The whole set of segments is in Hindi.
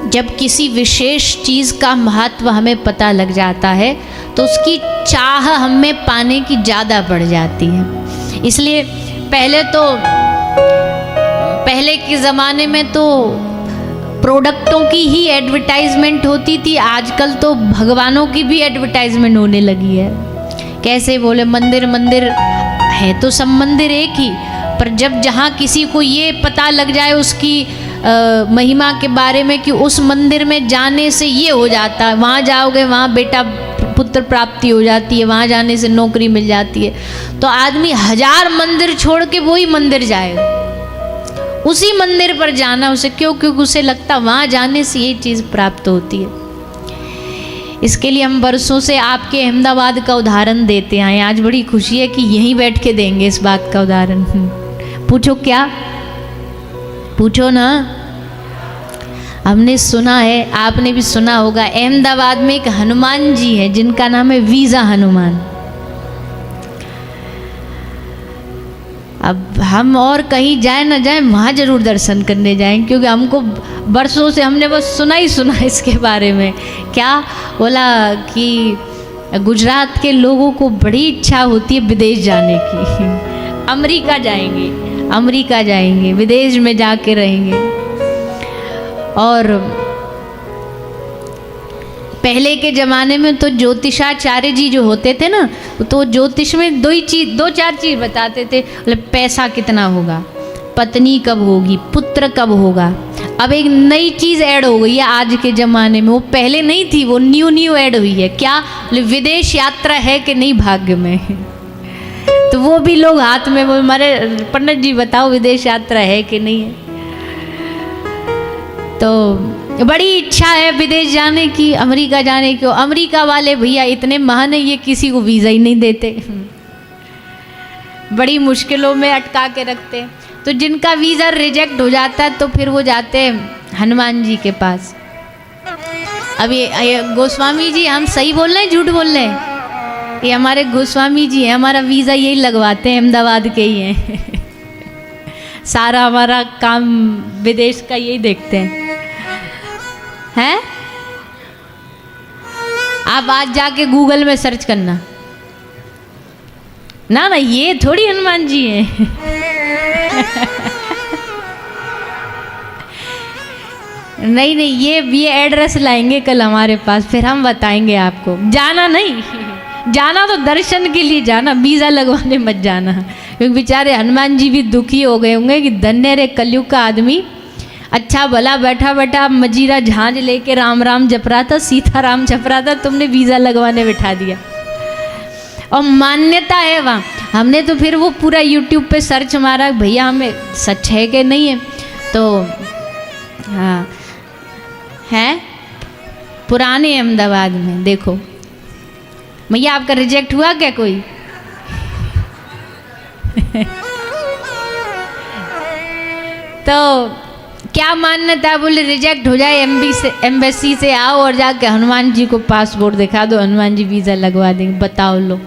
जब किसी विशेष चीज़ का महत्व हमें पता लग जाता है तो उसकी चाह हमें पाने की ज़्यादा बढ़ जाती है। इसलिए पहले के ज़माने में तो प्रोडक्टों की ही एडवर्टाइजमेंट होती थी, आजकल तो भगवानों की भी एडवर्टाइजमेंट होने लगी है। कैसे बोले, मंदिर है तो सब मंदिर एक ही, पर जब जहाँ किसी को ये पता लग जाए उसकी महिमा के बारे में कि उस मंदिर में जाने से ये हो जाता है, वहाँ जाओगे वहाँ बेटा पुत्र प्राप्ति हो जाती है, वहाँ जाने से नौकरी मिल जाती है, तो आदमी 1000 मंदिर छोड़ के वही मंदिर जाएगा, उसी मंदिर पर जाना उसे, क्योंकि उसे लगता वहाँ जाने से ये चीज़ प्राप्त होती है। इसके लिए हम वर्षों से आपके अहमदाबाद का उदाहरण देते आए, आज बड़ी खुशी है कि यहीं बैठ के देंगे इस बात का उदाहरण। पूछो क्या, पूछो ना। हमने सुना है, आपने भी सुना होगा, अहमदाबाद में एक हनुमान जी है जिनका नाम है वीज़ा हनुमान। अब हम और कहीं जाए ना जाए, वहाँ जरूर दर्शन करने जाएं, क्योंकि हमको बरसों से हमने बस सुना ही सुना इसके बारे में। क्या बोला कि गुजरात के लोगों को बड़ी इच्छा होती है विदेश जाने की, अमेरिका जाएंगे, विदेश में जाके रहेंगे। और पहले के ज़माने में तो ज्योतिषाचार्य जी जो होते थे ना, तो ज्योतिष में दो चार चीज़ बताते थे, मतलब पैसा कितना होगा, पत्नी कब होगी, पुत्र कब होगा। अब एक नई चीज़ ऐड हो गई है आज के ज़माने में, वो पहले नहीं थी, वो न्यू ऐड हुई है। क्या, विदेश यात्रा है कि नहीं भाग्य में। तो वो भी लोग हाथ में, वो हमारे पंडित जी बताओ विदेश यात्रा है कि नहीं है। तो बड़ी इच्छा है विदेश जाने की, अमेरिका जाने की। अमेरिका वाले भैया इतने महान है, ये किसी को वीज़ा ही नहीं देते, बड़ी मुश्किलों में अटका के रखते। तो जिनका वीज़ा रिजेक्ट हो जाता है तो फिर वो जाते हैं हनुमान जी के पास। अब ये गोस्वामी जी, हम सही बोल रहे हैं झूठ बोल रहे हैं? ये हमारे गोस्वामी जी हैं, हमारा वीज़ा यही लगवाते हैं, अहमदाबाद के ही हैं। सारा हमारा काम विदेश का यही देखते हैं। आप आज जाके गूगल में सर्च करना ना, ये थोड़ी हनुमान जी हैं। नहीं, ये एड्रेस लाएंगे कल हमारे पास, फिर हम बताएंगे आपको। जाना नहीं, जाना तो दर्शन के लिए जाना, वीज़ा लगवाने मत जाना, क्योंकि बेचारे हनुमान जी भी दुखी हो गए होंगे कि धन्य रे कलयुग का आदमी, अच्छा भला बैठा बैठा मजीरा झांझ लेके राम राम जप रहा था, सीता राम जप रहा था, तुमने वीज़ा लगवाने बिठा दिया। और मान्यता है वहाँ। हमने तो फिर वो पूरा यूट्यूब पे सर्च मारा, भैया हमें सच है कि नहीं है। तो हाँ है, पुराने अहमदाबाद में देखो। भैया आपका रिजेक्ट हुआ क्या कोई? तो क्या मान्यता, बोले रिजेक्ट हो जाए एम्बेसी से आओ और जाके हनुमान जी को पासपोर्ट दिखा दो, हनुमान जी वीज़ा लगवा देंगे। बताओ लो।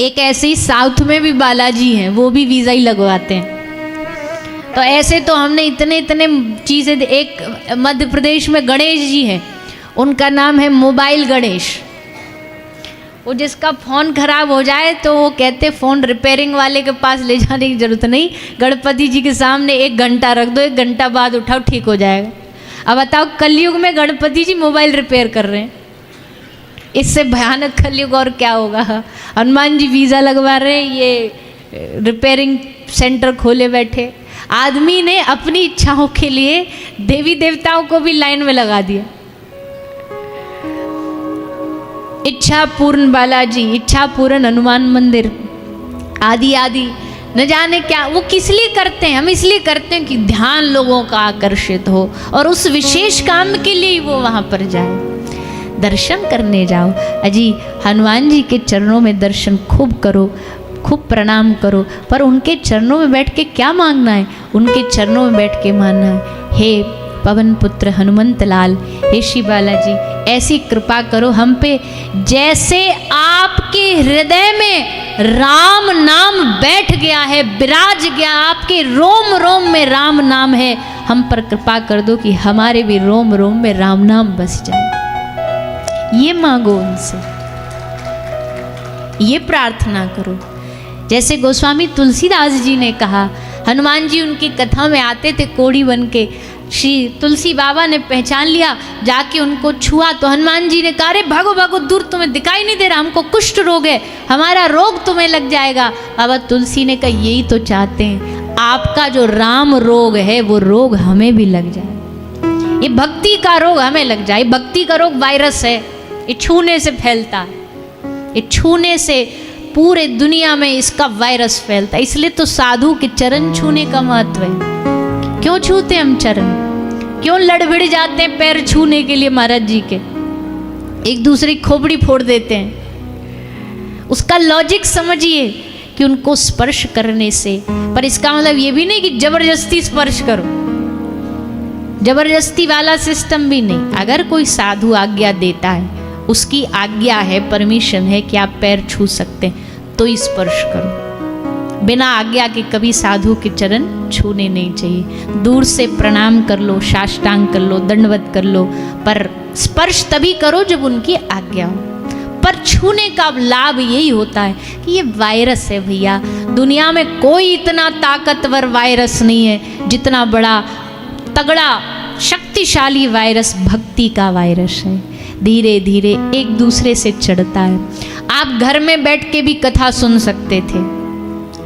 एक ऐसे ही साउथ में भी बालाजी हैं, वो भी वीज़ा ही लगवाते हैं। तो ऐसे तो हमने इतने चीज़ें। एक मध्य प्रदेश में गणेश जी हैं, उनका नाम है मोबाइल गणेश। वो जिसका फ़ोन ख़राब हो जाए तो वो कहते फ़ोन रिपेयरिंग वाले के पास ले जाने की ज़रूरत नहीं, गणपति जी के सामने 1 घंटा रख दो, 1 घंटा बाद उठाओ, ठीक हो जाएगा। अब बताओ, कलयुग में गणपति जी मोबाइल रिपेयर कर रहे हैं, इससे भयानक कलयुग और क्या होगा। हनुमान जी वीज़ा लगवा रहे हैं, ये रिपेयरिंग सेंटर खोले बैठे। आदमी ने अपनी इच्छाओं के लिए देवी देवताओं को भी लाइन में लगा दिया। इच्छा पूर्ण बालाजी, इच्छा पूर्ण हनुमान मंदिर, आदि आदि न जाने क्या। वो किस लिए करते हैं? हम इसलिए करते हैं कि ध्यान लोगों का आकर्षित हो और उस विशेष काम के लिए वो वहाँ पर जाए, दर्शन करने जाओ। अजी हनुमान जी के चरणों में दर्शन खूब करो, खूब प्रणाम करो, पर उनके चरणों में बैठ के क्या मांगना है? उनके चरणों में बैठ के मानना है, हे पवन पुत्र हनुमंत लाल, हे श्री बालाजी ऐसी कृपा करो हम पे, जैसे आपके हृदय में राम नाम बैठ गया है, विराज गया, आपके रोम रोम में राम नाम है, हम पर कृपा कर दो कि हमारे भी रोम रोम में राम नाम बस जाए। ये मांगो उनसे, ये प्रार्थना करो। जैसे गोस्वामी तुलसीदास जी ने कहा, हनुमान जी उनकी कथा में आते थे कोढ़ी बन के, श्री तुलसी बाबा ने पहचान लिया, जाके उनको छुआ तो हनुमान जी ने कहा, अरे भागो भागो दूर, तुम्हें दिखाई नहीं दे रहा, हमको कुष्ठ रोग है, हमारा रोग तुम्हें लग जाएगा। बाबा तुलसी ने कहा, यही तो चाहते हैं, आपका जो राम रोग है वो रोग हमें भी लग जाए, ये भक्ति का रोग हमें लग जाए। भक्ति का रोग वायरस है, ये छूने से फैलता है, ये छूने से पूरे दुनिया में इसका वायरस फैलता है। इसलिए तो साधु के चरण छूने का महत्व है। क्यों छूते हम चरण, क्यों लड़भिड़ जाते हैं पैर छूने के लिए महाराज जी के, एक दूसरे की खोपड़ी फोड़ देते हैं। उसका लॉजिक समझिए कि उनको स्पर्श करने से, पर इसका मतलब ये भी नहीं कि जबरदस्ती स्पर्श करो, जबरदस्ती वाला सिस्टम भी नहीं। अगर कोई साधु आज्ञा देता है, उसकी आज्ञा है, परमिशन है कि आप पैर छू सकते हैं, तो ही स्पर्श करो। बिना आज्ञा के कभी साधु के चरण छूने नहीं चाहिए। दूर से प्रणाम कर लो, साष्टांग कर लो, दंडवत कर लो, पर स्पर्श तभी करो जब उनकी आज्ञा हो। पर छूने का लाभ यही होता है कि ये वायरस है भैया, दुनिया में कोई इतना ताकतवर वायरस नहीं है जितना बड़ा तगड़ा शक्तिशाली वायरस भक्ति का वायरस है। धीरे धीरे एक दूसरे से चढ़ता है। आप घर में बैठ के भी कथा सुन सकते थे,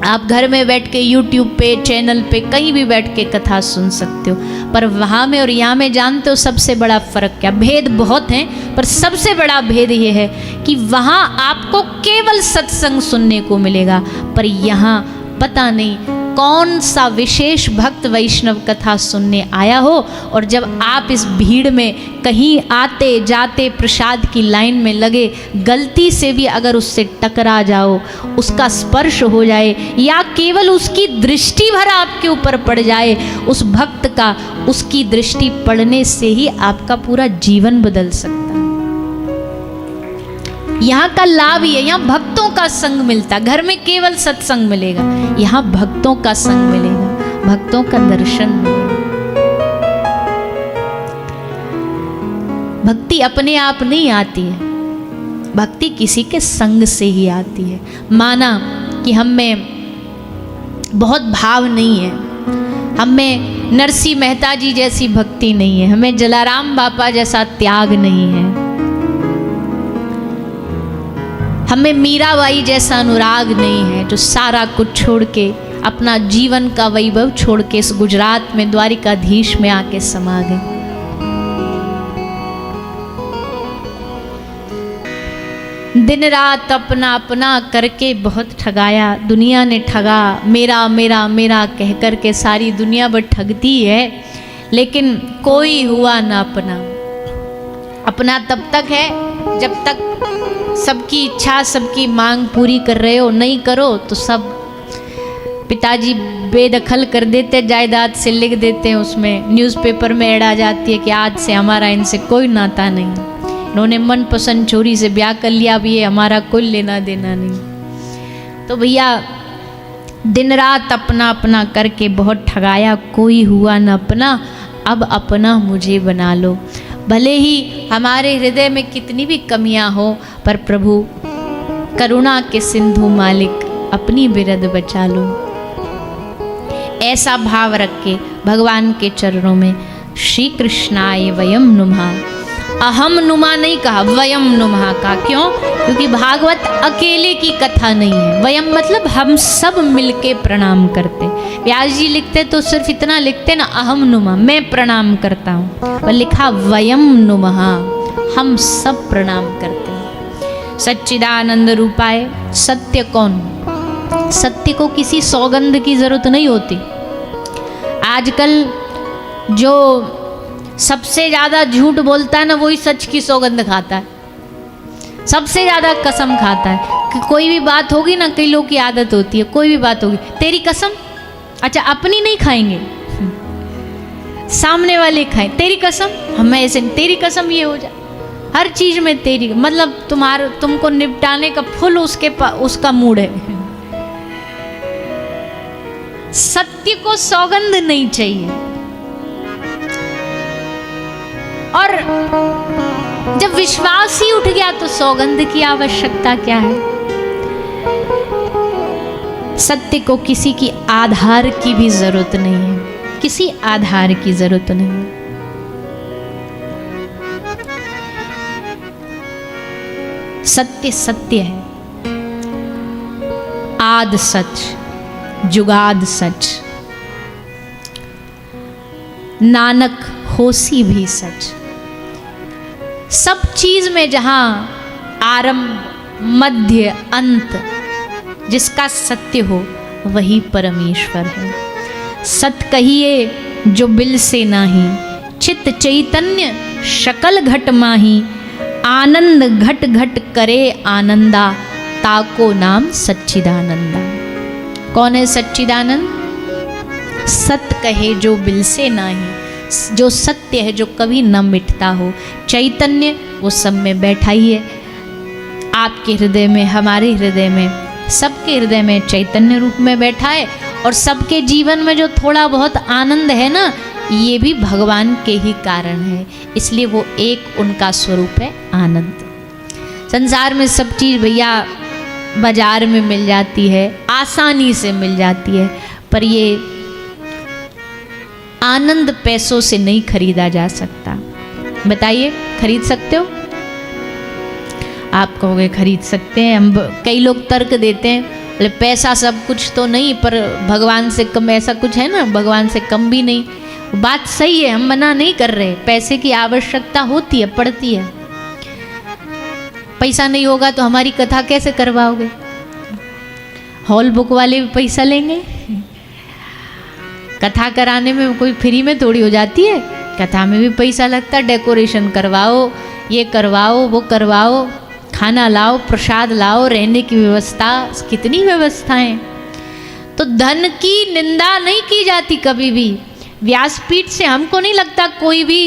आप घर में बैठ के YouTube पे, चैनल पे, कहीं भी बैठ के कथा सुन सकते हो, पर वहाँ में और यहाँ में जानते हो सबसे बड़ा फ़र्क क्या? भेद बहुत हैं, पर सबसे बड़ा भेद ये है कि वहाँ आपको केवल सत्संग सुनने को मिलेगा, पर यहाँ पता नहीं कौन सा विशेष भक्त वैष्णव कथा सुनने आया हो, और जब आप इस भीड़ में कहीं आते जाते प्रसाद की लाइन में लगे, गलती से भी अगर उससे टकरा जाओ, उसका स्पर्श हो जाए, या केवल उसकी दृष्टि भर आपके ऊपर पड़ जाए, उस भक्त का उसकी दृष्टि पड़ने से ही आपका पूरा जीवन बदल सकता है। यहाँ का लाभ ही है, यहाँ भक्तों का संग मिलता। घर में केवल सत्संग मिलेगा, यहाँ भक्तों का संग मिलेगा, भक्तों का दर्शन मिलेगा। भक्ति अपने आप नहीं आती है, भक्ति किसी के संग से ही आती है। माना कि हम में बहुत भाव नहीं है, हम में नरसिंह मेहता जी जैसी भक्ति नहीं है, हमें जलाराम बापा जैसा त्याग नहीं है, हमें मीराबाई जैसा अनुराग नहीं है, जो सारा कुछ छोड़ के, अपना जीवन का वैभव छोड़ के इस गुजरात में द्वारिकाधीश में आके समा गए। दिन रात अपना अपना करके बहुत ठगाया, दुनिया ने ठगा, मेरा मेरा मेरा कह कर के सारी दुनिया बस ठगती है, लेकिन कोई हुआ ना अपना। अपना तब तक है जब तक सबकी इच्छा, सबकी मांग पूरी कर रहे हो, नहीं करो तो सब पिताजी बेदखल कर देते, जायदाद से लिख देते हैं, उसमें न्यूज़पेपर में ऐड आ जाती है कि आज से हमारा इनसे कोई नाता नहीं, इन्होंने मनपसंद छोरी से ब्याह कर लिया, अब ये हमारा कोई लेना देना नहीं। तो भैया दिन रात अपना अपना करके बहुत ठगाया, कोई हुआ न अपना, अब अपना मुझे बना लो। भले ही हमारे हृदय में कितनी भी कमियां हो, पर प्रभु करुणा के सिंधु मालिक अपनी बिरद बचा लो। ऐसा भाव रख के भगवान के चरणों में श्री कृष्णाय वयम नुमः, अहम नुमा नहीं कहा, वयम नुमः का। क्यों? क्योंकि भागवत अकेले की कथा नहीं है, वयम मतलब हम सब मिलके प्रणाम करते। व्यास जी लिखते तो सिर्फ इतना लिखते ना, अहम नुमा, मैं प्रणाम करता हूँ, पर लिखा वयम नुमः, हम सब प्रणाम करते हैं। सच्चिदानंद रूपाय, सत्य कौन? सत्य को किसी सौगंध की जरूरत नहीं होती। आजकल जो सबसे ज्यादा झूठ बोलता है ना, वही सच की सौगंध खाता है, सबसे ज्यादा कसम खाता है। कि कोई भी बात होगी ना, कई लोग की आदत होती है, कोई भी बात होगी, तेरी कसम, अच्छा अपनी नहीं खाएंगे, सामने वाले खाएं, तेरी कसम, हमें ऐसे तेरी कसम, ये हो जाए, हर चीज में तेरी, मतलब तुमको निपटाने का फुल उसका मूड है। सत्य को सौगंध नहीं चाहिए, और जब विश्वास ही उठ गया तो सौगंध की आवश्यकता क्या है। सत्य को किसी की आधार की भी जरूरत नहीं है, किसी आधार की जरूरत नहीं है। सत्य सत्य है, आद सच जुगाद सच, नानक होसी भी सच। सब चीज में जहां आरंभ मध्य अंत जिसका सत्य हो वही परमेश्वर है। सत कहिए जो बिल से नाही, चित चैतन्य शकल घट माही। आनंद घट घट करे आनंदा, ताको नाम सच्चिदानंदा। कौन है सच्चिदानंद? सत कहे जो बिल से नाही, जो सत्य है जो कभी न मिटता हो। चैतन्य वो सब में बैठा ही है, आपके हृदय में, हमारे हृदय में, सबके हृदय में चैतन्य रूप में बैठा है। और सबके जीवन में जो थोड़ा बहुत आनंद है ना, ये भी भगवान के ही कारण है, इसलिए वो एक उनका स्वरूप है आनंद। संसार में सब चीज़ भैया बाजार में मिल जाती है, आसानी से मिल जाती है, पर ये आनंद पैसों से नहीं खरीदा जा सकता। बताइए, खरीद सकते हो? आप कहोगे खरीद सकते हैं। हम कई लोग तर्क देते हैं, बोले पैसा सब कुछ तो नहीं, पर भगवान से कम, ऐसा कुछ है ना, भगवान से कम भी नहीं। बात सही है, हम मना नहीं कर रहे, पैसे की आवश्यकता होती है, पड़ती है। पैसा नहीं होगा तो हमारी कथा कैसे करवाओगे? हॉल बुक वाले भी पैसा लेंगे? कथा कराने में कोई फ्री में थोड़ी हो जाती है, कथा में भी पैसा लगता है। डेकोरेशन करवाओ, ये करवाओ, वो करवाओ, खाना लाओ, प्रसाद लाओ, रहने की व्यवस्था, कितनी व्यवस्थाएं। तो धन की निंदा नहीं की जाती कभी भी। व्यासपीठ से हमको नहीं लगता कोई भी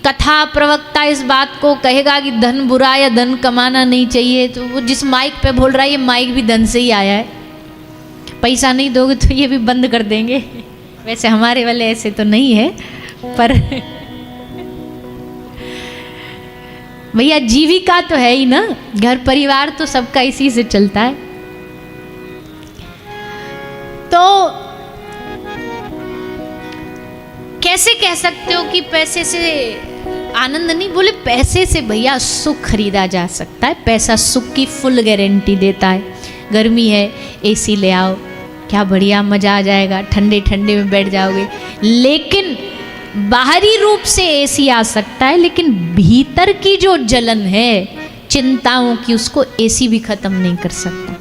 कथा प्रवक्ता इस बात को कहेगा कि धन बुरा या धन कमाना नहीं चाहिए। तो वो जिस माइक पे बोल रहा है, ये माइक भी धन से ही आया है। पैसा नहीं दोगे तो ये भी बंद कर देंगे। वैसे हमारे वाले ऐसे तो नहीं है, पर भैया जीविका तो है ही ना, घर परिवार तो सबका इसी से चलता है। तो कैसे कह सकते हो कि पैसे से आनंद नहीं? बोले पैसे से भैया सुख खरीदा जा सकता है। पैसा सुख की फुल गारंटी देता है। गर्मी है, एसी ले आओ, क्या बढ़िया मजा आ जाएगा, ठंडे ठंडे में बैठ जाओगे। लेकिन बाहरी रूप से एसी आ सकता है, लेकिन भीतर की जो जलन है चिंताओं की, उसको एसी भी खत्म नहीं कर सकता,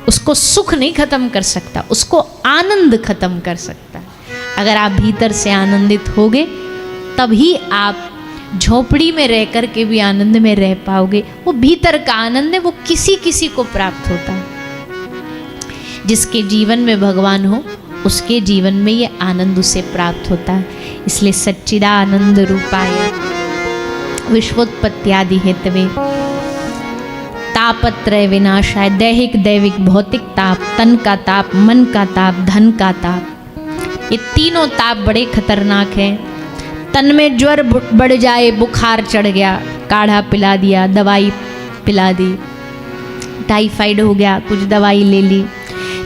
उसको सुख नहीं खत्म कर सकता, उसको आनंद खत्म कर सकता है। अगर आप भीतर से आनंदित होगे तभी आप झोपड़ी में रह कर के भी आनंद में रह पाओगे। वो भीतर का आनंद है, वो किसी किसी को प्राप्त होता है। जिसके जीवन में भगवान हो उसके जीवन में ये आनंद उसे प्राप्त होता है। इसलिए सच्चिदानंद रूपाय विश्वोत्पत्त्यादि हेतवे तापत्रय विनाशाय। दैहिक दैविक भौतिक ताप, तन का ताप, मन का ताप, धन का ताप, ये तीनों ताप बड़े खतरनाक हैं। तन में ज्वर बढ़ जाए, बुखार चढ़ गया, काढ़ा पिला दिया, दवाई पिला दी, टाइफाइड हो गया, कुछ दवाई ले ली।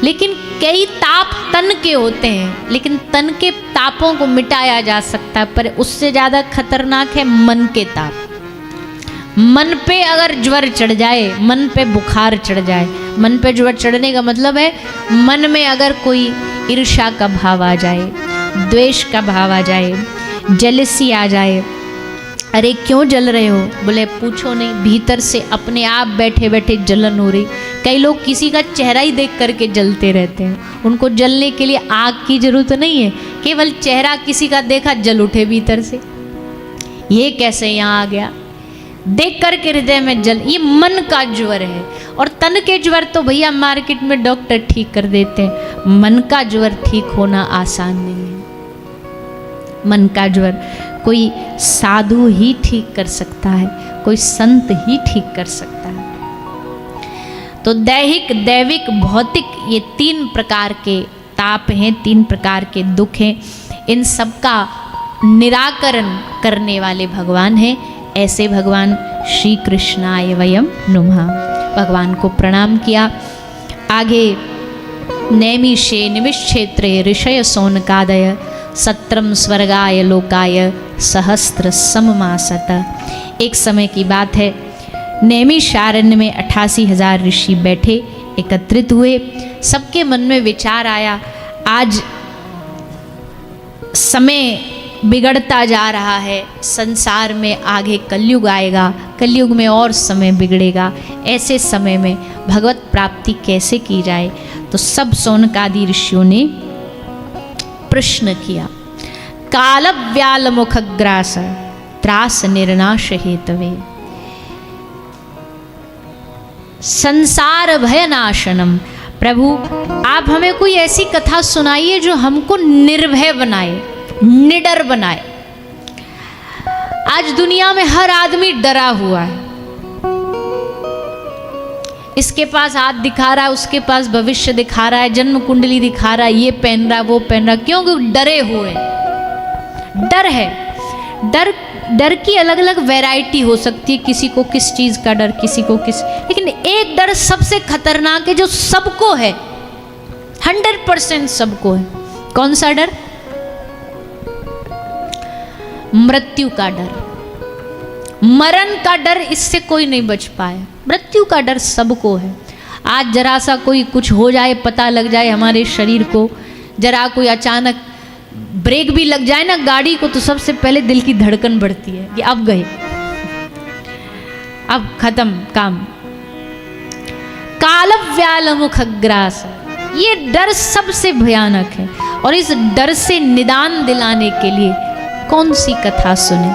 लेकिन कई ताप तन के होते हैं, लेकिन तन के तापों को मिटाया जा सकता है, पर उससे ज़्यादा खतरनाक है मन के ताप। मन पे अगर ज्वर चढ़ जाए, मन पे बुखार चढ़ जाए, मन पे ज्वर चढ़ने का मतलब है मन में अगर कोई ईर्ष्या का भाव आ जाए, द्वेष का भाव आ जाए, जेलसी आ जाए। अरे क्यों जल रहे हो? बोले पूछो नहीं, भीतर से अपने आप बैठे बैठे जलन हो रही। कई लोग किसी का चेहरा ही देख करके जलते रहते हैं। उनको जलने के लिए आग की जरूरत नहीं है, केवल चेहरा किसी का देखा जल उठे भीतर से। ये कैसे यहाँ आ गया? देख करके हृदय में जल, ये मन का ज्वर है। और तन के ज्वर तो भैया मार्केट में डॉक्टर ठीक कर देते हैं, मन का ज्वर ठीक होना आसान नहीं है। मन का ज्वर कोई साधु ही ठीक कर सकता है, कोई संत ही ठीक कर सकता है। तो दैहिक दैविक भौतिक ये तीन प्रकार के ताप हैं, तीन प्रकार के दुख हैं। इन सब का निराकरण करने वाले भगवान हैं। ऐसे भगवान श्री कृष्णाय वयम नुमः। भगवान को प्रणाम किया। आगे नैमिषे निमिषक्षेत्रे ऋषय सोनकादय सत्रम स्वर्गाय लोकाय सहस्त्र सममासत। एक समय की बात है, नैमिषारण्य में 88,000 ऋषि बैठे एकत्रित हुए। सबके मन में विचार आया, आज समय बिगड़ता जा रहा है, संसार में आगे कलयुग आएगा, कलयुग में और समय बिगड़ेगा, ऐसे समय में भगवत प्राप्ति कैसे की जाए। तो सब सौनकादि ऋषियों ने प्रश्न किया। काल व्याल मुखग्रास त्रास निर्नाश हेतवे संसार भयनाशनम। प्रभु आप हमें कोई ऐसी कथा सुनाइए जो हमको निर्भय बनाए, निडर बनाए। आज दुनिया में हर आदमी डरा हुआ है। इसके पास हाथ दिखा रहा है, उसके पास भविष्य दिखा रहा है, जन्म कुंडली दिखा रहा है, ये पहन रहा है, वो पहन रहा है, क्योंकि डरे हुए। डर है। डर की अलग अलग वैरायटी हो सकती है, किसी को किस चीज का डर, किसी को किस, लेकिन एक डर सबसे खतरनाक है जो सबको है, 100% सबको है। कौन सा डर? मृत्यु का डर, मरण का डर। इससे कोई नहीं बच पाया। मृत्यु का डर सबको है। आज जरा सा कोई कुछ हो जाए, पता लग जाए हमारे शरीर को, जरा कोई अचानक ब्रेक भी लग जाए ना गाड़ी को, तो सबसे पहले दिल की धड़कन बढ़ती है कि अब गए, अब खत्म काम। काल व्याल मुखग्रास, ये डर सबसे भयानक है। और इस डर से निदान दिलाने के लिए कौन सी कथा सुने?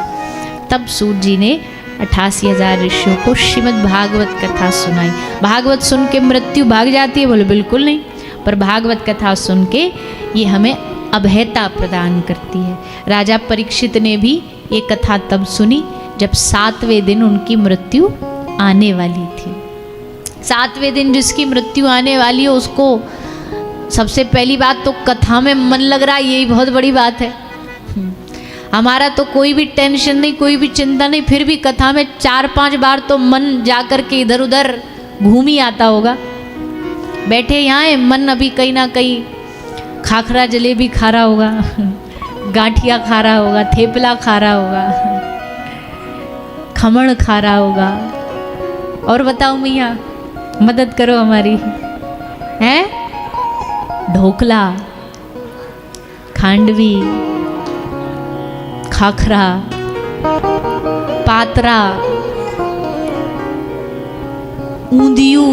तब सूत जी ने 88,000 ऋषियों को श्रीमद् भागवत कथा सुनाई। भागवत सुन के मृत्यु भाग जाती है? बोले बिल्कुल नहीं, पर भागवत कथा सुन के ये हमें अभयता प्रदान करती है। राजा परीक्षित ने भी ये कथा तब सुनी जब 7वें दिन उनकी मृत्यु आने वाली थी। 7वें दिन जिसकी मृत्यु आने वाली है उसको सबसे पहली बात तो कथा में मन लग रहा है, यही बहुत बड़ी बात है। हमारा तो कोई भी टेंशन नहीं, कोई भी चिंता नहीं, फिर भी कथा में 4-5 बार तो मन जाकर के इधर उधर घूम ही आता होगा। बैठे यहाँ है, मन अभी कहीं ना कहीं खाखरा जलेबी खा रहा होगा, गांठिया खा रहा होगा, थेपला खा रहा होगा, खमण खा रहा होगा। और बताओ मैया, मदद करो हमारी। हैं? ढोकला, खांडवी, खाखरा, पात्रा, ऊंधियू।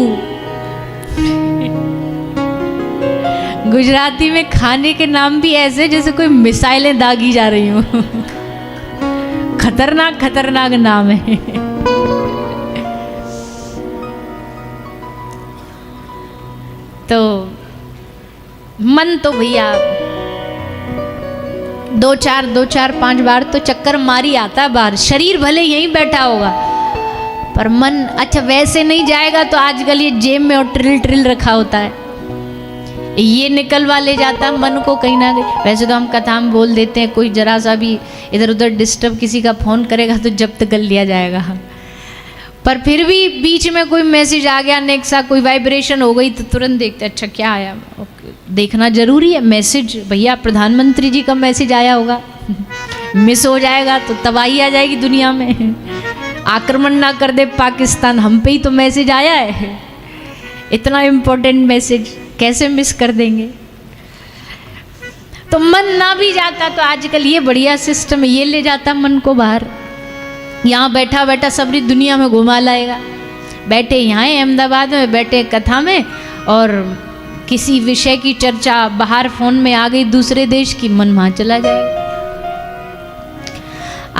गुजराती में खाने के नाम भी ऐसे जैसे कोई मिसाइलें दागी जा रही हो। खतरनाक खतरनाक नाम है। तो मन तो भैया 2-4 5 बार तो चक्कर मारी आता है बाहर। शरीर भले यहीं बैठा होगा पर मन अच्छा वैसे नहीं जाएगा। तो आजकल ये जेब में और ट्रिल रखा होता है, ये निकलवा ले जाता है मन को कहीं ना कहीं। वैसे तो हम कथा में बोल देते हैं, कोई जरा सा भी इधर उधर डिस्टर्ब किसी का फ़ोन करेगा तो जब्त कर लिया जाएगा। पर फिर भी बीच में कोई मैसेज आ गया, नेक्सा कोई वाइब्रेशन हो गई तो तुरंत देखते अच्छा क्या आया। देखना जरूरी है मैसेज। भैया प्रधानमंत्री जी का मैसेज आया होगा, मिस हो जाएगा तो तबाही आ जाएगी दुनिया में। आक्रमण ना कर दे पाकिस्तान, हम पे ही तो मैसेज आया है, इतना इम्पोर्टेंट मैसेज कैसे मिस कर देंगे। तो मन ना भी जाता तो आजकल ये बढ़िया सिस्टम है, ये ले जाता मन को बाहर। यहाँ बैठा बैठा सबरी दुनिया में घुमा लाएगा। बैठे यहाँ अहमदाबाद में, बैठे कथा में, और किसी विषय की चर्चा बाहर फोन में आ गई दूसरे देश की, मन वहाँ चला जाएगा।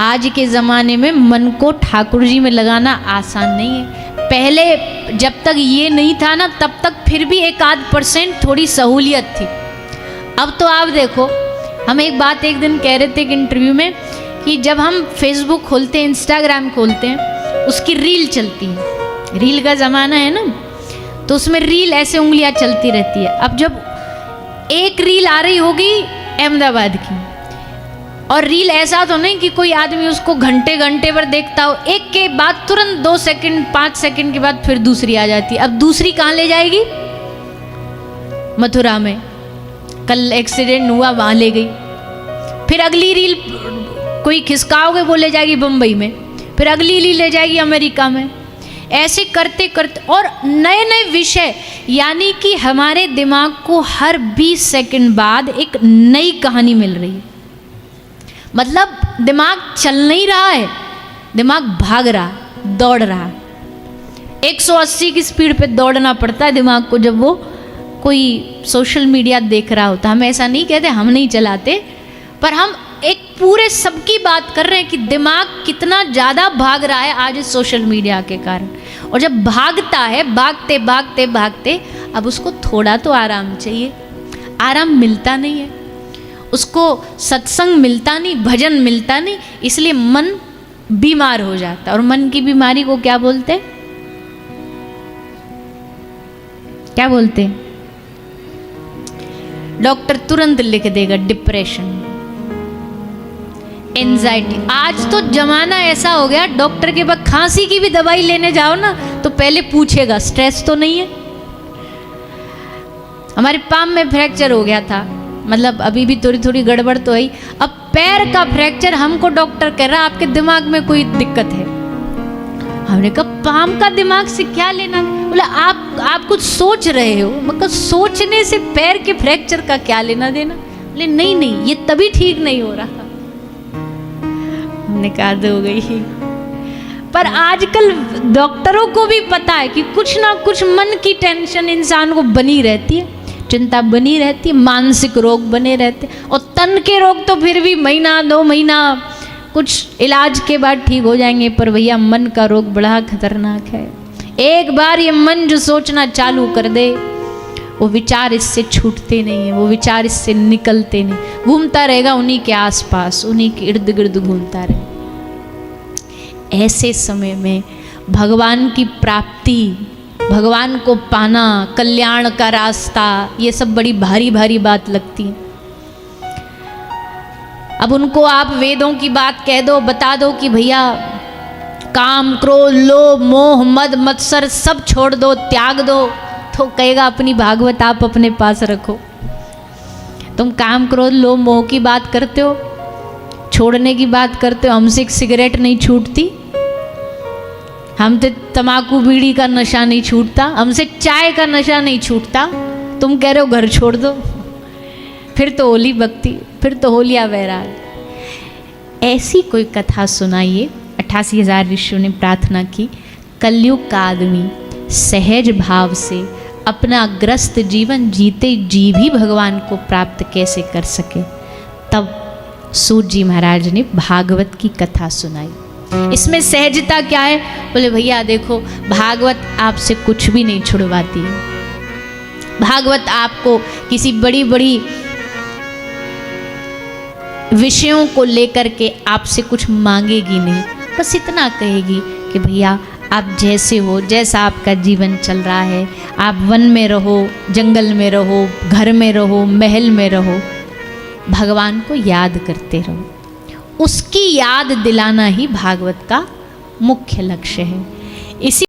आज के ज़माने में मन को ठाकुर जी में लगाना आसान नहीं है। पहले जब तक ये नहीं था ना, तब तक फिर भी 1-8% थोड़ी सहूलियत थी। अब तो आप देखो, हम एक बात एक दिन कह रहे थे एक इंटरव्यू में कि जब हम फेसबुक खोलते हैं, इंस्टाग्राम खोलते हैं, उसकी रील चलती है। रील का ज़माना है ना, तो उसमें रील ऐसे उंगलियां चलती रहती है। अब जब एक रील आ रही होगी अहमदाबाद की, और रील ऐसा तो नहीं कि कोई आदमी उसको घंटे घंटे पर देखता हो, एक के बाद तुरंत 2 सेकंड 5 सेकंड के बाद फिर दूसरी आ जाती है। अब दूसरी कहाँ ले जाएगी? मथुरा में कल एक्सीडेंट हुआ, वहां ले गई। फिर अगली रील कोई खिसकाओगे वो ले जाएगी बम्बई में, फिर अगली रील ले जाएगी अमेरिका में। ऐसे करते करते और नए नए विषय, यानी कि हमारे दिमाग को हर 20 सेकंड बाद एक नई कहानी मिल रही है। मतलब दिमाग चल नहीं रहा है, दिमाग भाग रहा, दौड़ रहा। 180 की स्पीड पे दौड़ना पड़ता है दिमाग को जब वो कोई सोशल मीडिया देख रहा होता। हम ऐसा नहीं कहते, हम नहीं चलाते, पर हम एक पूरे सबकी बात कर रहे हैं कि दिमाग कितना ज़्यादा भाग रहा है आज इस सोशल मीडिया के कारण। और जब भागता है, भागते भागते भागते, अब उसको थोड़ा तो आराम चाहिए, आराम मिलता नहीं है उसको, सत्संग मिलता नहीं, भजन मिलता नहीं, इसलिए मन बीमार हो जाता है। और मन की बीमारी को क्या बोलते? क्या बोलते? डॉक्टर तुरंत लिख देगा डिप्रेशन, एंजाइटी। आज तो जमाना ऐसा हो गया, डॉक्टर के पास खांसी की भी दवाई लेने जाओ ना तो पहले पूछेगा स्ट्रेस तो नहीं है। हमारे पाम में फ्रैक्चर हो गया था, मतलब अभी भी थोड़ी थोड़ी गड़बड़ तो है। अब पैर का फ्रैक्चर, हमको डॉक्टर कह रहा आपके दिमाग में कोई दिक्कत है। हमने कहा पाम का दिमाग से क्या लेना? बोला आप कुछ सोच रहे हो। मतलब सोचने से पैर के फ्रैक्चर का क्या लेना देना? बोले नहीं ये तभी ठीक नहीं हो रहा। हमने कहा हो गई। पर आजकल डॉक्टरों को भी पता है कि कुछ ना कुछ मन की टेंशन इंसान को बनी रहती है, चिंता बनी रहती है, मानसिक रोग बने रहते हैं। और तन के रोग तो फिर भी महीना 2 महीना कुछ इलाज के बाद ठीक हो जाएंगे, पर भैया मन का रोग बड़ा खतरनाक है। एक बार ये मन जो सोचना चालू कर दे, वो विचार इससे छूटते नहीं है, वो विचार इससे निकलते नहीं, घूमता रहेगा उन्हीं के आसपास, उन्हीं के इर्द गिर्द घूमता रहे। ऐसे समय में भगवान की प्राप्ति, भगवान को पाना, कल्याण का रास्ता, ये सब बड़ी भारी भारी बात लगती है। अब उनको आप वेदों की बात कह दो, बता दो कि भैया काम क्रोध लोभ मोह मद मत्सर सब छोड़ दो, त्याग दो, तो कहेगा अपनी भागवत आप अपने पास रखो। तुम काम क्रोध लोभ मोह की बात करते हो, छोड़ने की बात करते हो, हमसे एक सिगरेट नहीं छूटती, हमसे तंबाकू बीड़ी का नशा नहीं छूटता, हमसे चाय का नशा नहीं छूटता, तुम कह रहे हो घर छोड़ दो। फिर तो होली भक्ति, फिर तो होलिया वैराग। ऐसी कोई कथा सुनाइए। 88,000 ऋषियों ने प्रार्थना की, कलयुग का आदमी सहज भाव से अपना ग्रस्त जीवन जीते जी भी भगवान को प्राप्त कैसे कर सके। तब सूत जी महाराज ने भागवत की कथा सुनाई। इसमें सहजता क्या है? बोले भैया देखो, भागवत आपसे कुछ भी नहीं छुड़वाती है। भागवत आपको किसी बड़ी बड़ी विषयों को लेकर के आपसे कुछ मांगेगी नहीं, बस इतना कहेगी कि भैया आप जैसे हो, जैसा आपका जीवन चल रहा है, आप वन में रहो, जंगल में रहो, घर में रहो, महल में रहो, भगवान को याद करते रहो। उसकी याद दिलाना ही भागवत का मुख्य लक्ष्य है। इसी